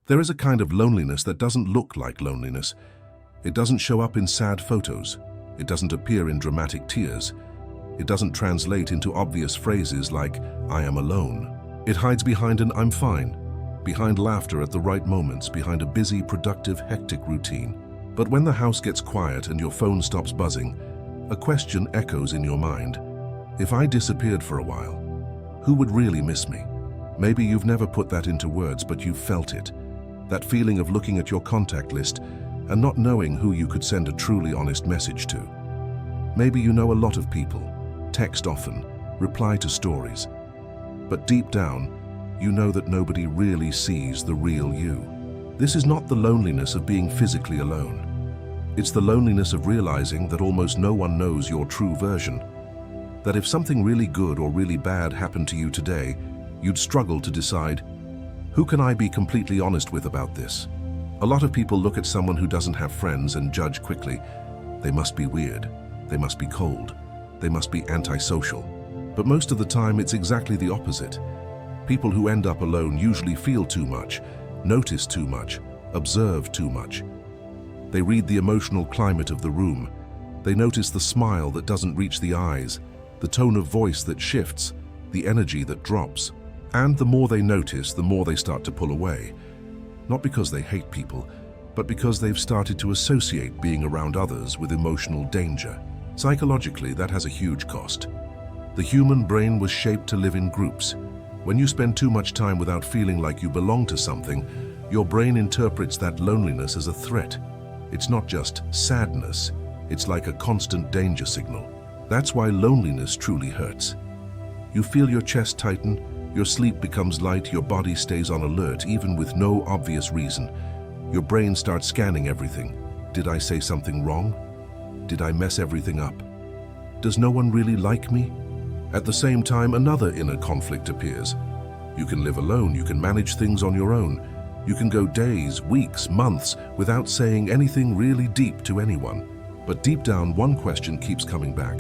There is a kind of loneliness that doesn't look like loneliness. It doesn't show up in sad photos. It doesn't appear in dramatic tears. It doesn't translate into obvious phrases like, "I am alone." It hides behind an "I'm fine," behind laughter at the right moments, behind a busy, productive, hectic routine. But when the house gets quiet and your phone stops buzzing, a question echoes in your mind. If I disappeared for a while, who would really miss me? Maybe you've never put that into words, but you've felt it. That feeling of looking at your contact list and not knowing who you could send a truly honest message to. Maybe you know a lot of people, text often, reply to stories. But deep down, you know that nobody really sees the real you. This is not the loneliness of being physically alone. It's the loneliness of realizing that almost no one knows your true version. That if something really good or really bad happened to you today, you'd struggle to decide, who can I be completely honest with about this? A lot of people look at someone who doesn't have friends and judge quickly. They must be weird. They must be cold. They must be antisocial. But most of the time, it's exactly the opposite. People who end up alone usually feel too much, notice too much, observe too much. They read the emotional climate of the room. They notice the smile that doesn't reach the eyes, the tone of voice that shifts, the energy that drops. And the more they notice, the more they start to pull away. Not because they hate people, but because they've started to associate being around others with emotional danger. Psychologically, that has a huge cost. The human brain was shaped to live in groups. When you spend too much time without feeling like you belong to something, your brain interprets that loneliness as a threat. It's not just sadness, it's like a constant danger signal. That's why loneliness truly hurts. You feel your chest tighten, your sleep becomes light, your body stays on alert even with no obvious reason. Your brain starts scanning everything. Did I say something wrong? Did I mess everything up? Does no one really like me? At the same time, another inner conflict appears. You can live alone, you can manage things on your own. You can go days, weeks, months without saying anything really deep to anyone. But deep down, one question keeps coming back.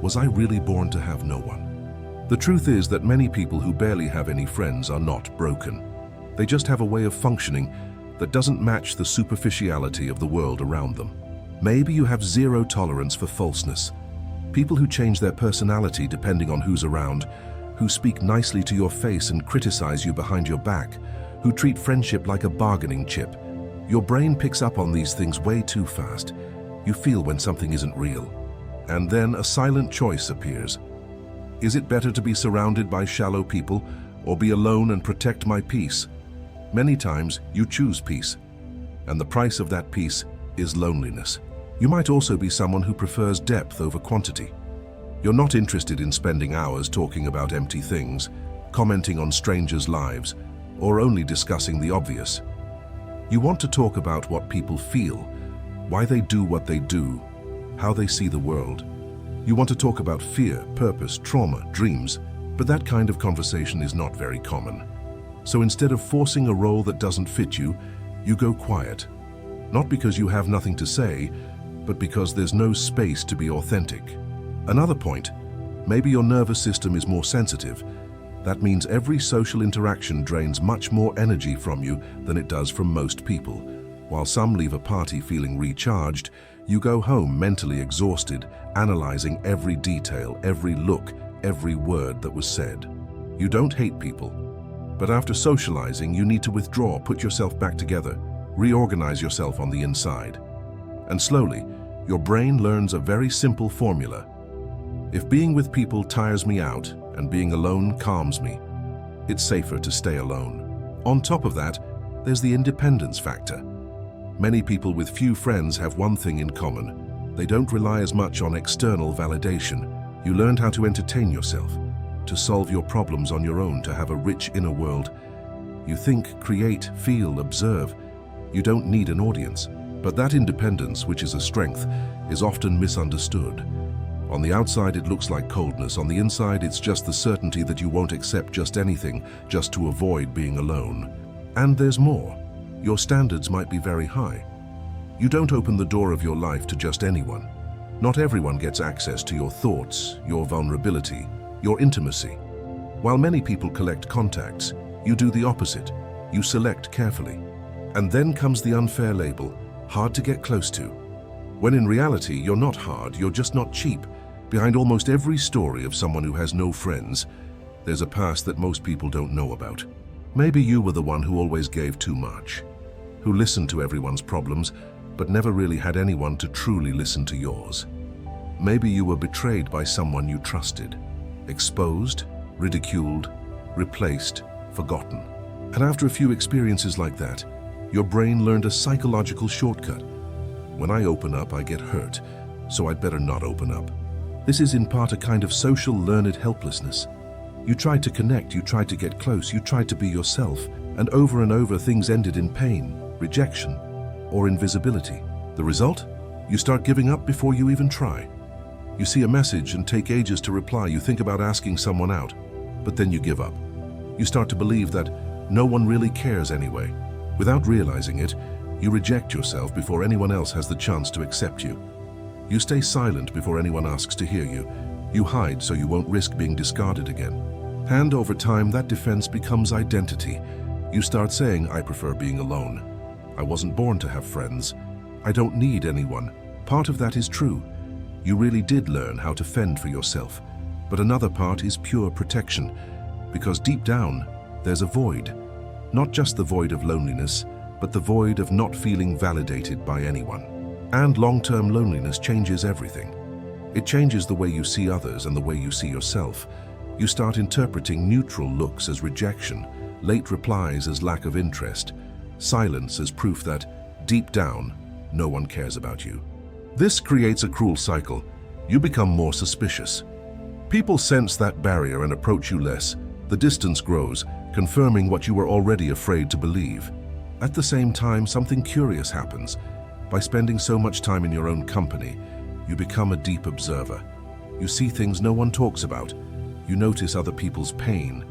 Was I really born to have no one? The truth is that many people who barely have any friends are not broken. They just have a way of functioning that doesn't match the superficiality of the world around them. Maybe you have zero tolerance for falseness. People who change their personality depending on who's around, who speak nicely to your face and criticize you behind your back, who treat friendship like a bargaining chip. Your brain picks up on these things way too fast. You feel when something isn't real. And then a silent choice appears. Is it better to be surrounded by shallow people or be alone and protect my peace? Many times you choose peace, and the price of that peace is loneliness. You might also be someone who prefers depth over quantity. You're not interested in spending hours talking about empty things, commenting on strangers' lives, or only discussing the obvious. You want to talk about what people feel, why they do what they do, how they see the world. You want to talk about fear, purpose, trauma, dreams, but that kind of conversation is not very common. So instead of forcing a role that doesn't fit you, you go quiet. Not because you have nothing to say, but because there's no space to be authentic. Another point, maybe your nervous system is more sensitive. That means every social interaction drains much more energy from you than it does from most people. While some leave a party feeling recharged, you go home mentally exhausted, analyzing every detail, every look, every word that was said. You don't hate people, but after socializing, you need to withdraw, put yourself back together, reorganize yourself on the inside. And slowly, your brain learns a very simple formula. If being with people tires me out and being alone calms me, it's safer to stay alone. On top of that, there's the independence factor. Many people with few friends have one thing in common. They don't rely as much on external validation. You learned how to entertain yourself, to solve your problems on your own, to have a rich inner world. You think, create, feel, observe. You don't need an audience. But that independence, which is a strength, is often misunderstood. On the outside, it looks like coldness. On the inside, it's just the certainty that you won't accept just anything, just to avoid being alone. And there's more. Your standards might be very high. You don't open the door of your life to just anyone. Not everyone gets access to your thoughts, your vulnerability, your intimacy. While many people collect contacts, you do the opposite. You select carefully. And then comes the unfair label, hard to get close to. When in reality, you're not hard, you're just not cheap. Behind almost every story of someone who has no friends, there's a past that most people don't know about. Maybe you were the one who always gave too much, who listened to everyone's problems, but never really had anyone to truly listen to yours. Maybe you were betrayed by someone you trusted, exposed, ridiculed, replaced, forgotten. And after a few experiences like that, your brain learned a psychological shortcut. When I open up, I get hurt, so I'd better not open up. This is in part a kind of social learned helplessness. You tried to connect, you tried to get close, you tried to be yourself, and over things ended in pain, rejection, or invisibility. The result? You start giving up before you even try. You see a message and take ages to reply. You think about asking someone out, but then you give up. You start to believe that no one really cares anyway. Without realizing it, you reject yourself before anyone else has the chance to accept you. You stay silent before anyone asks to hear you. You hide so you won't risk being discarded again. And over time, that defense becomes identity. You start saying, I prefer being alone. I wasn't born to have friends. I don't need anyone. Part of that is true. You really did learn how to fend for yourself. But another part is pure protection, because deep down, there's a void. Not just the void of loneliness, but the void of not feeling validated by anyone. And long-term loneliness changes everything. It changes the way you see others and the way you see yourself. You start interpreting neutral looks as rejection, late replies as lack of interest, silence as proof that, deep down, no one cares about you. This creates a cruel cycle. You become more suspicious. People sense that barrier and approach you less. The distance grows, confirming what you were already afraid to believe. At the same time, something curious happens. By spending so much time in your own company, you become a deep observer. You see things no one talks about. You notice other people's pain,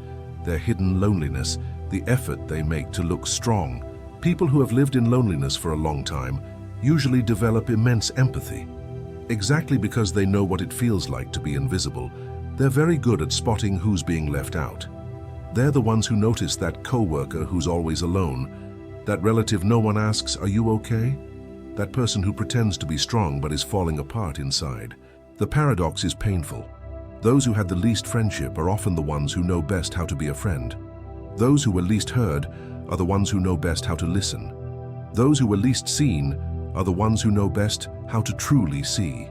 their hidden loneliness, the effort they make to look strong. People who have lived in loneliness for a long time usually develop immense empathy. Exactly because they know what it feels like to be invisible, they're very good at spotting who's being left out. They're the ones who notice that coworker who's always alone, that relative no one asks, "Are you okay?" That person who pretends to be strong but is falling apart inside. The paradox is painful. Those who had the least friendship are often the ones who know best how to be a friend. Those who were least heard are the ones who know best how to listen. Those who were least seen are the ones who know best how to truly see.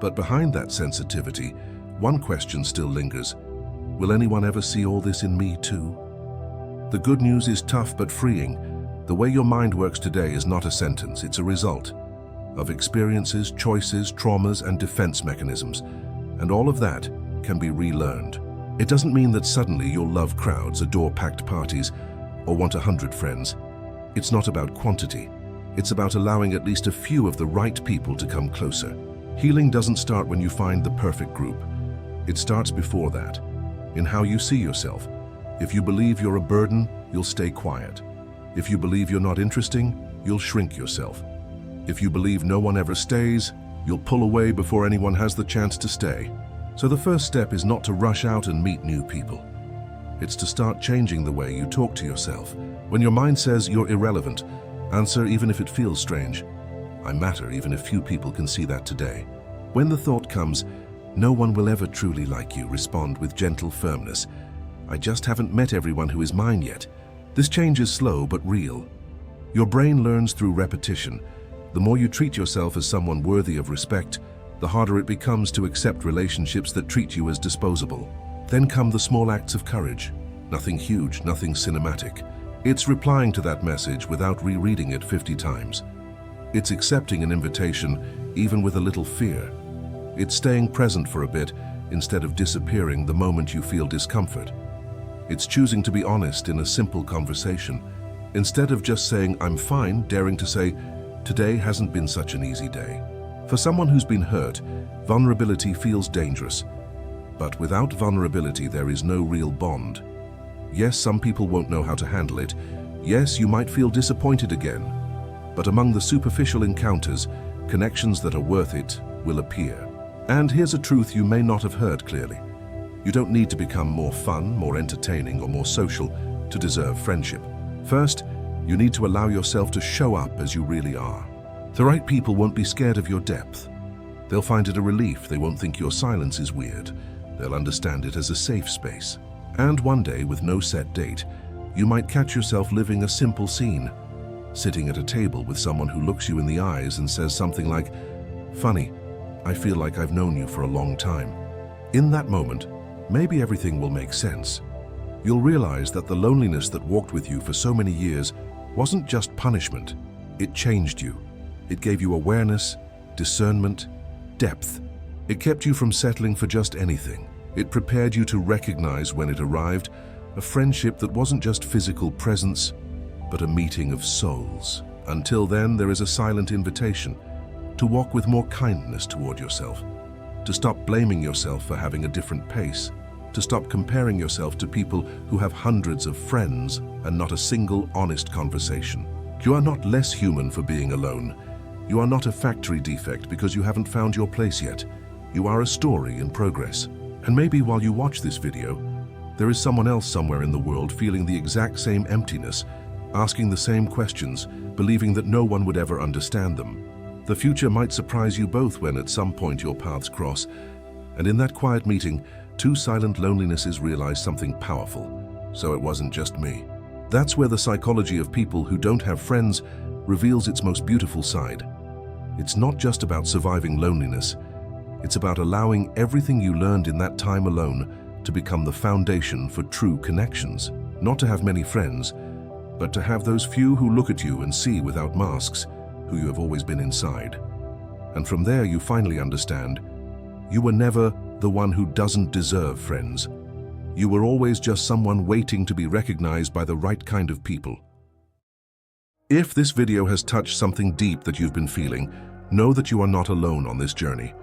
But behind that sensitivity, one question still lingers. Will anyone ever see all this in me too? The good news is tough but freeing. The way your mind works today is not a sentence, it's a result of experiences, choices, traumas, and defense mechanisms. And all of that can be relearned. It doesn't mean that suddenly you'll love crowds, adore packed parties, or want 100 friends. It's not about quantity. It's about allowing at least a few of the right people to come closer. Healing doesn't start when you find the perfect group. It starts before that, in how you see yourself. If you believe you're a burden, you'll stay quiet. If you believe you're not interesting, you'll shrink yourself. If you believe no one ever stays, you'll pull away before anyone has the chance to stay. So the first step is not to rush out and meet new people. It's to start changing the way you talk to yourself. When your mind says you're irrelevant, answer even if it feels strange. I matter even if few people can see that today. When the thought comes, no one will ever truly like you, respond with gentle firmness. I just haven't met everyone who is mine yet. This change is slow but real. Your brain learns through repetition. The more you treat yourself as someone worthy of respect, the harder it becomes to accept relationships that treat you as disposable. Then come the small acts of courage. Nothing huge, nothing cinematic. It's replying to that message without rereading it 50 times. It's accepting an invitation, even with a little fear. It's staying present for a bit instead of disappearing the moment you feel discomfort. It's choosing to be honest in a simple conversation. Instead of just saying, "I'm fine," daring to say, "Today hasn't been such an easy day." For someone who's been hurt, vulnerability feels dangerous. But without vulnerability, there is no real bond. Yes, some people won't know how to handle it. Yes, you might feel disappointed again. But among the superficial encounters, connections that are worth it will appear. And here's a truth you may not have heard clearly. You don't need to become more fun, more entertaining, or more social to deserve friendship. First, You need to allow yourself to show up as you really are. The right people won't be scared of your depth. They'll find it a relief. They won't think your silence is weird. They'll understand it as a safe space. And one day, with no set date, you might catch yourself living a simple scene, sitting at a table with someone who looks you in the eyes and says something like, "Funny, I feel like I've known you for a long time." In that moment, maybe everything will make sense. You'll realize that the loneliness that walked with you for so many years wasn't just punishment. It changed you. It gave you awareness, discernment, depth. It kept you from settling for just anything. It prepared you to recognize when it arrived a friendship that wasn't just physical presence, but a meeting of souls. Until then, there is a silent invitation to walk with more kindness toward yourself, to stop blaming yourself for having a different pace, to stop comparing yourself to people who have hundreds of friends and not a single honest conversation. You are not less human for being alone. You are not a factory defect because you haven't found your place yet. You are a story in progress. And maybe while you watch this video, there is someone else somewhere in the world feeling the exact same emptiness, asking the same questions, believing that no one would ever understand them. The future might surprise you both when at some point your paths cross, and in that quiet meeting, two silent lonelinesses realize something powerful. So it wasn't just me. That's where the psychology of people who don't have friends reveals its most beautiful side. It's not just about surviving loneliness. It's about allowing everything you learned in that time alone to become the foundation for true connections. Not to have many friends, but to have those few who look at you and see without masks who you have always been inside. And from there you finally understand you were never the one who doesn't deserve friends. You were always just someone waiting to be recognized by the right kind of people. If this video has touched something deep that you've been feeling, know that you are not alone on this journey.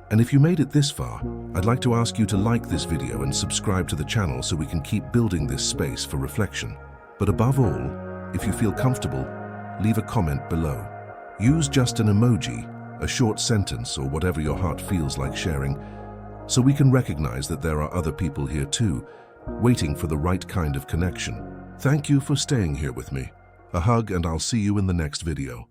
And if you made it this far, I'd like to ask you to like this video and subscribe to the channel so we can keep building this space for reflection. But above all, if you feel comfortable, leave a comment below. Use just an emoji, a short sentence, or whatever your heart feels like sharing, so we can recognize that there are other people here too, waiting for the right kind of connection. Thank you for staying here with me. A hug, and I'll see you in the next video.